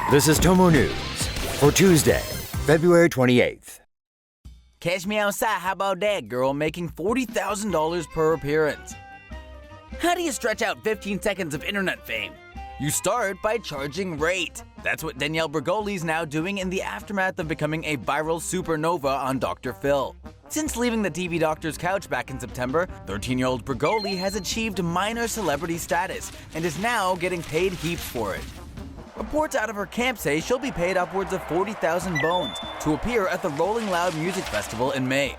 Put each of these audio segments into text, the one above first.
This is TomoNews for Tuesday, February 28th. Catch me outside, how about that, girl, making $40,000 per appearance? How do you stretch out 15 seconds of internet fame? You start by charging rate. That's what Danielle Bregoli is now doing in the aftermath of becoming a viral supernova on Dr. Phil. Since leaving the TV doctor's couch back in September, 13-year-old Bregoli has achieved minor celebrity status and is now getting paid heaps for it. Reports out of her camp say she'll be paid upwards of 40,000 bones to appear at the Rolling Loud Music Festival in May.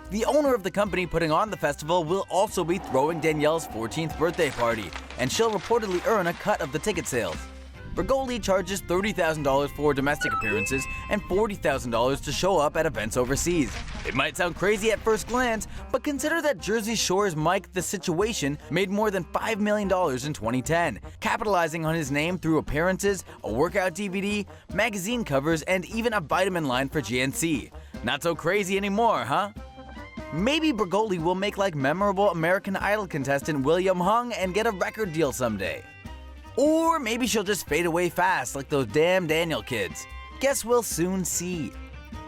The owner of the company putting on the festival will also be throwing Danielle's 14th birthday party, and she'll reportedly earn a cut of the ticket sales. Bregoli charges $30,000 for domestic appearances and $40,000 to show up at events overseas. It might sound crazy at first glance, but consider that Jersey Shore's Mike the Situation made more than $5 million in 2010, capitalizing on his name through appearances, a workout DVD, magazine covers, and even a vitamin line for GNC. Not so crazy anymore, huh? Maybe Bregoli will make like memorable American Idol contestant William Hung and get a record deal someday. Or maybe she'll just fade away fast like those damn Daniel kids. Guess we'll soon see.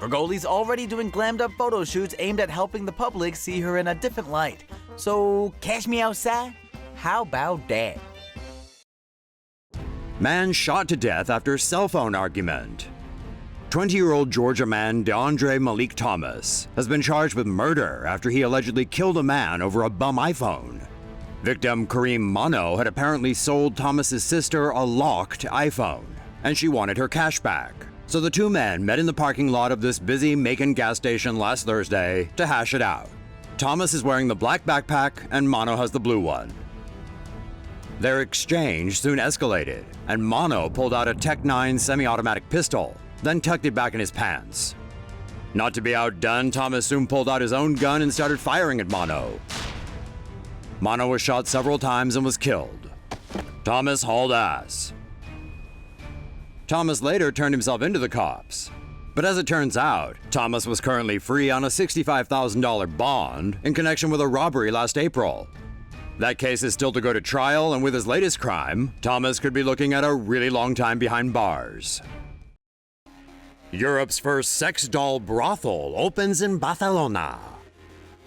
Bregoli's already doing glammed up photo shoots aimed at helping the public see her in a different light. So, catch me outside? How about that? Man shot to death after cell phone argument. 20-year-old Georgia man DeAndre Malik Thomas has been charged with murder after he allegedly killed a man over a bum iPhone. Victim Kareem Mono had apparently sold Thomas's sister a locked iPhone, and she wanted her cash back. So the two men met in the parking lot of this busy Macon gas station last Thursday to hash it out. Thomas is wearing the black backpack and Mono has the blue one. Their exchange soon escalated, and Mono pulled out a Tech 9 semi-automatic pistol, then tucked it back in his pants. Not to be outdone, Thomas soon pulled out his own gun and started firing at Mono. Mono was shot several times and was killed. Thomas hauled ass. Thomas later turned himself into the cops. But as it turns out, Thomas was currently free on a $65,000 bond in connection with a robbery last April. That case is still to go to trial, and with his latest crime, Thomas could be looking at a really long time behind bars. Europe's first sex doll brothel opens in Barcelona.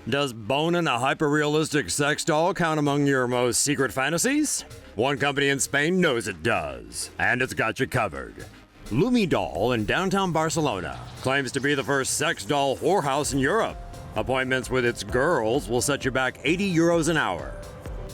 Does boning a hyper-realistic sex doll count among your most secret fantasies? One company in Spain knows it does, and it's got you covered. Lumi Doll in downtown Barcelona claims to be the first sex doll whorehouse in Europe. Appointments with its girls will set you back €80 an hour.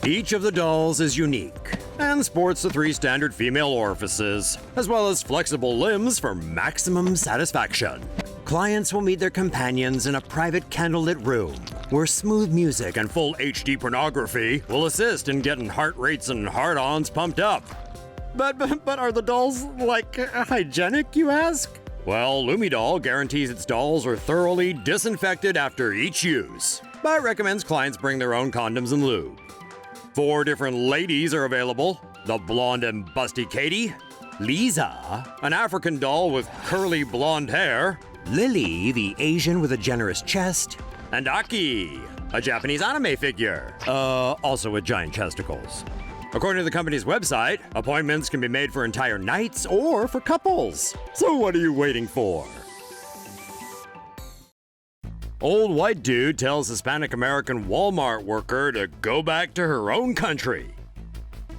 Each of the dolls is unique and sports the 3 standard female orifices, as well as flexible limbs for maximum satisfaction. Clients will meet their companions in a private candlelit room where smooth music and full HD pornography will assist in getting heart rates and hard-ons pumped up. But are the dolls, hygienic, you ask? Well, Lumi Doll guarantees its dolls are thoroughly disinfected after each use, but recommends clients bring their own condoms and lube. 4 different ladies are available: the blonde and busty Katie, Lisa, an African doll with curly blonde hair, Lily, the Asian with a generous chest, and Aki, a Japanese anime figure, also with giant chesticles. According to the company's website, appointments can be made for entire nights or for couples. So what are you waiting for? Old white dude tells Hispanic American Wal-Mart worker to go back to her own country.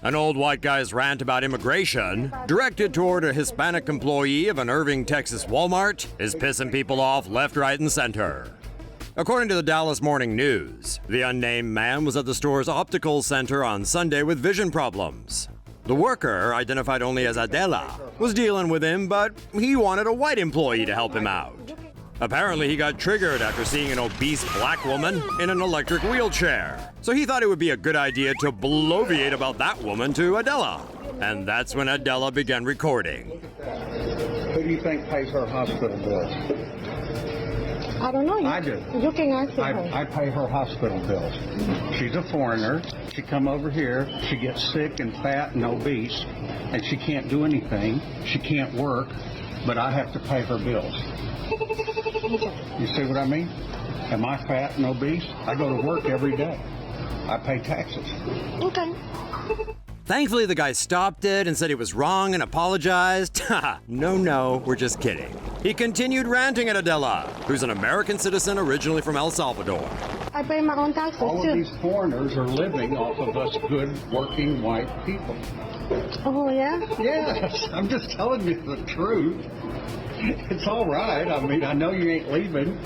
An old white guy's rant about immigration, directed toward a Hispanic employee of an Irving, Texas Walmart, is pissing people off left, right, and center. According to the Dallas Morning News, the unnamed man was at the store's optical center on Sunday with vision problems. The worker, identified only as Adela, was dealing with him, but he wanted a white employee to help him out. Apparently, he got triggered after seeing an obese black woman in an electric wheelchair. So he thought it would be a good idea to bloviate about that woman to Adela. And that's when Adela began recording. Who do you think pays her hospital bills? I don't know. I do. You can ask her. I pay her hospital bills. She's a foreigner. She come over here. She gets sick and fat and obese, and she can't do anything. She can't work, but I have to pay her bills. You see what I mean? Am I fat and obese? I go to work every day. I pay taxes. Okay. Thankfully, the guy stopped it and said he was wrong and apologized. Haha, no, we're just kidding. He continued ranting at Adela, who's an American citizen originally from El Salvador. I pay my own taxes All of too. these foreigners are living off of us good, working white people. Oh yeah? Yes, I'm just telling you the truth. It's all right. I mean, I know you ain't leaving.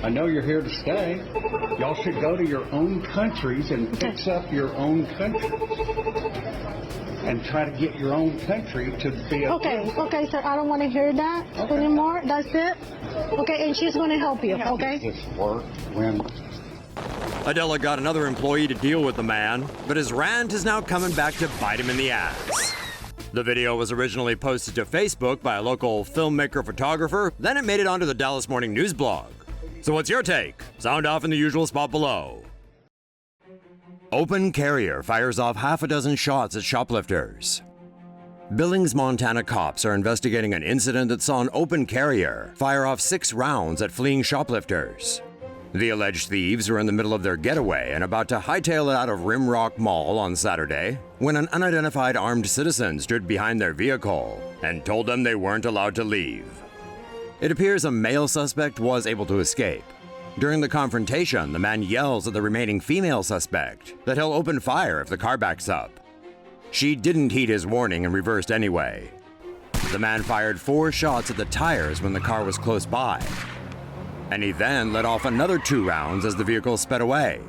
I know you're here to stay. Y'all should go to your own countries and fix up your own country. And try to get your own country to be a... Okay, sir, I don't want to hear that anymore. That's it? Okay, and she's going to help you, okay? This work when... Adela got another employee to deal with the man, but his rant is now coming back to bite him in the ass. The video was originally posted to Facebook by a local filmmaker-photographer, then it made it onto the Dallas Morning News blog. So what's your take? Sound off in the usual spot below. Open carrier fires off half a dozen shots at shoplifters. Billings, Montana cops are investigating an incident that saw an open carrier fire off 6 rounds at fleeing shoplifters. The alleged thieves were in the middle of their getaway and about to hightail it out of Rimrock Mall on Saturday when an unidentified armed citizen stood behind their vehicle and told them they weren't allowed to leave. It appears a male suspect was able to escape. During the confrontation, the man yells at the remaining female suspect that he'll open fire if the car backs up. She didn't heed his warning and reversed anyway. The man fired 4 shots at the tires when the car was close by, and he then let off another 2 rounds as the vehicle sped away.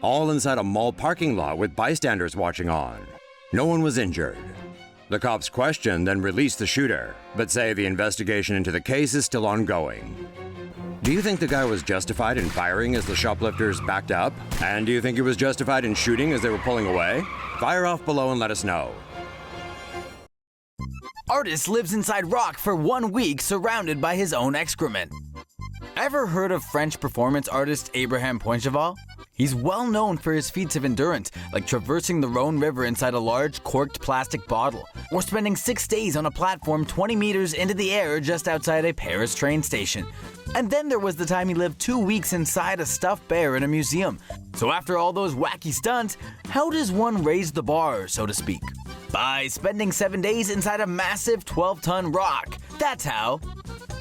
All inside a mall parking lot with bystanders watching on. No one was injured. The cops questioned and released the shooter, but say the investigation into the case is still ongoing. Do you think the guy was justified in firing as the shoplifters backed up? And do you think he was justified in shooting as they were pulling away? Fire off below and let us know. Artist lives inside rock for 1 week surrounded by his own excrement. Ever heard of French performance artist Abraham Poincheval? He's well known for his feats of endurance, like traversing the Rhone River inside a large corked plastic bottle, or spending 6 days on a platform 20 meters into the air just outside a Paris train station. And then there was the time he lived 2 weeks inside a stuffed bear in a museum. So after all those wacky stunts, how does one raise the bar, so to speak? By spending 7 days inside a massive 12-ton rock. That's how.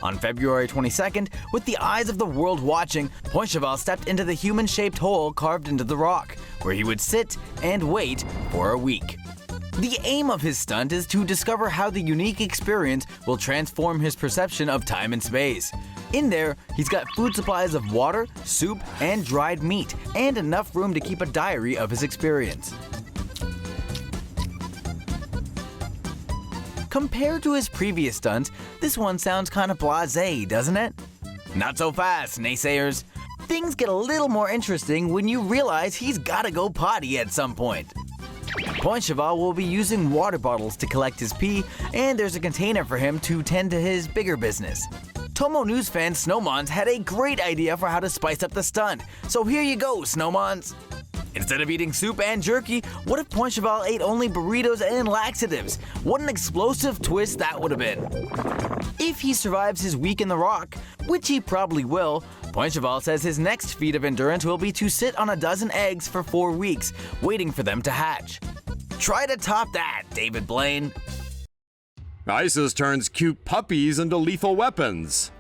On February 22nd, with the eyes of the world watching, Poincheval stepped into the human-shaped hole carved into the rock, where he would sit and wait for a week. The aim of his stunt is to discover how the unique experience will transform his perception of time and space. In there, he's got food supplies of water, soup, and dried meat, and enough room to keep a diary of his experience. Compared to his previous stunts, this one sounds kinda blasé, doesn't it? Not so fast, naysayers. Things get a little more interesting when you realize he's gotta go potty at some point. Poincheval will be using water bottles to collect his pee, and there's a container for him to tend to his bigger business. TomoNews fan Snowmons had a great idea for how to spice up the stunt, so here you go, Snowmons. Instead of eating soup and jerky, what if Poincheval ate only burritos and laxatives? What an explosive twist that would have been. If he survives his week in the rock, which he probably will, Poincheval says his next feat of endurance will be to sit on a dozen eggs for 4 weeks, waiting for them to hatch. Try to top that, David Blaine. ISIS turns cute puppies into lethal weapons.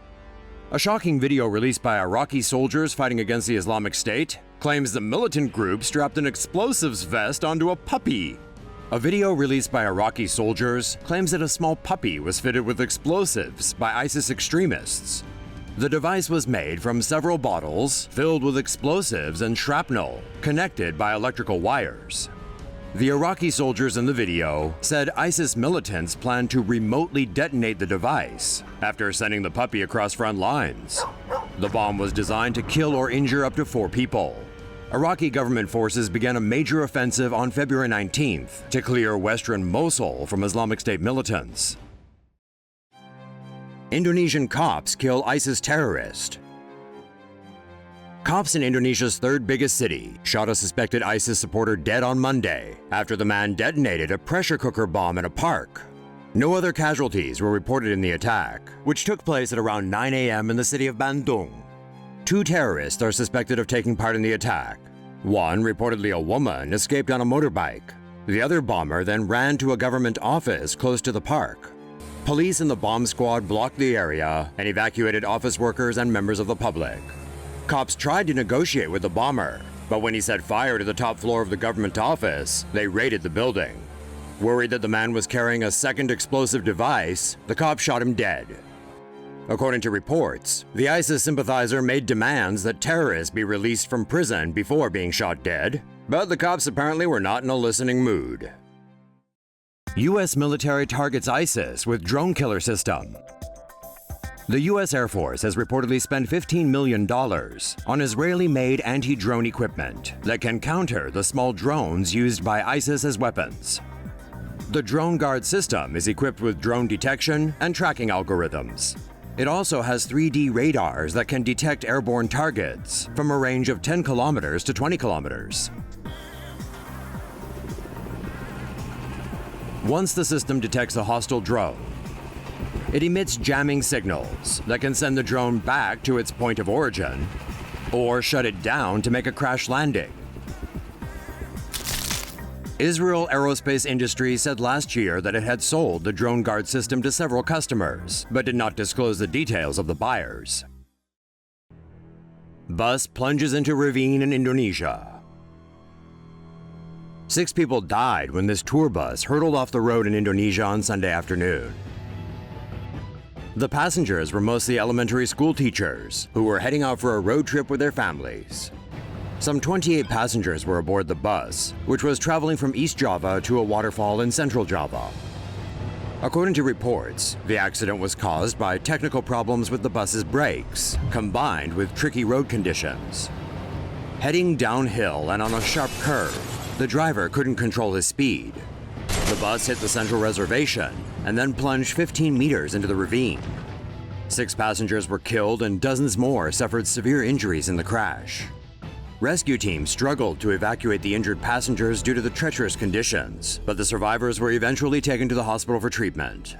A shocking video released by Iraqi soldiers fighting against the Islamic State claims the militant group strapped an explosives vest onto a puppy. A video released by Iraqi soldiers claims that a small puppy was fitted with explosives by ISIS extremists. The device was made from several bottles filled with explosives and shrapnel, connected by electrical wires. The Iraqi soldiers in the video said ISIS militants planned to remotely detonate the device after sending the puppy across front lines. The bomb was designed to kill or injure up to 4 people. Iraqi government forces began a major offensive on February 19th to clear western Mosul from Islamic State militants. Indonesian cops kill ISIS terrorist. Cops in Indonesia's 3rd biggest city shot a suspected ISIS supporter dead on Monday after the man detonated a pressure cooker bomb in a park. No other casualties were reported in the attack, which took place at around 9 a.m. in the city of Bandung. 2 terrorists are suspected of taking part in the attack. One, reportedly a woman, escaped on a motorbike. The other bomber then ran to a government office close to the park. Police and the bomb squad blocked the area and evacuated office workers and members of the public. Cops tried to negotiate with the bomber, but when he set fire to the top floor of the government office, they raided the building. Worried that the man was carrying a second explosive device, the cops shot him dead. According to reports, the ISIS sympathizer made demands that terrorists be released from prison before being shot dead, but the cops apparently were not in a listening mood. U.S. military targets ISIS with drone killer system. The U.S. Air Force has reportedly spent $15 million on Israeli-made anti-drone equipment that can counter the small drones used by ISIS as weapons. The Drone Guard system is equipped with drone detection and tracking algorithms. It also has 3D radars that can detect airborne targets from a range of 10 kilometers to 20 kilometers. Once the system detects a hostile drone, it emits jamming signals that can send the drone back to its point of origin or shut it down to make a crash landing. Israel Aerospace Industries said last year that it had sold the Drone Guard system to several customers, but did not disclose the details of the buyers. Bus plunges into ravine in Indonesia. 6 people died when this tour bus hurtled off the road in Indonesia on Sunday afternoon. The passengers were mostly elementary school teachers who were heading out for a road trip with their families. Some 28 passengers were aboard the bus, which was traveling from East Java to a waterfall in Central Java. According to reports, the accident was caused by technical problems with the bus's brakes, combined with tricky road conditions. Heading downhill and on a sharp curve, the driver couldn't control his speed. The bus hit the central reservation and then plunged 15 meters into the ravine. 6 passengers were killed and dozens more suffered severe injuries in the crash. Rescue teams struggled to evacuate the injured passengers due to the treacherous conditions, but the survivors were eventually taken to the hospital for treatment.